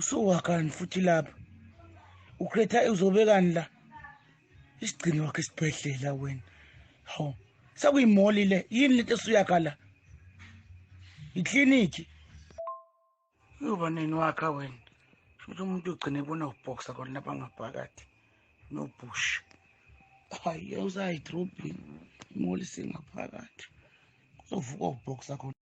usuwakhani futhi lapha ucreator uzobekani la isigcini wakhe esibhedlela wena hawu sekuyimoli le yini lento esuyakala ikliniki yoba nini wakha wena futhi umuntu ugcine ebona uboxa khona lapha ngaphakathi nobush hayi uzayidrobhini imoli singaphakathi kuzovuka uboxa khona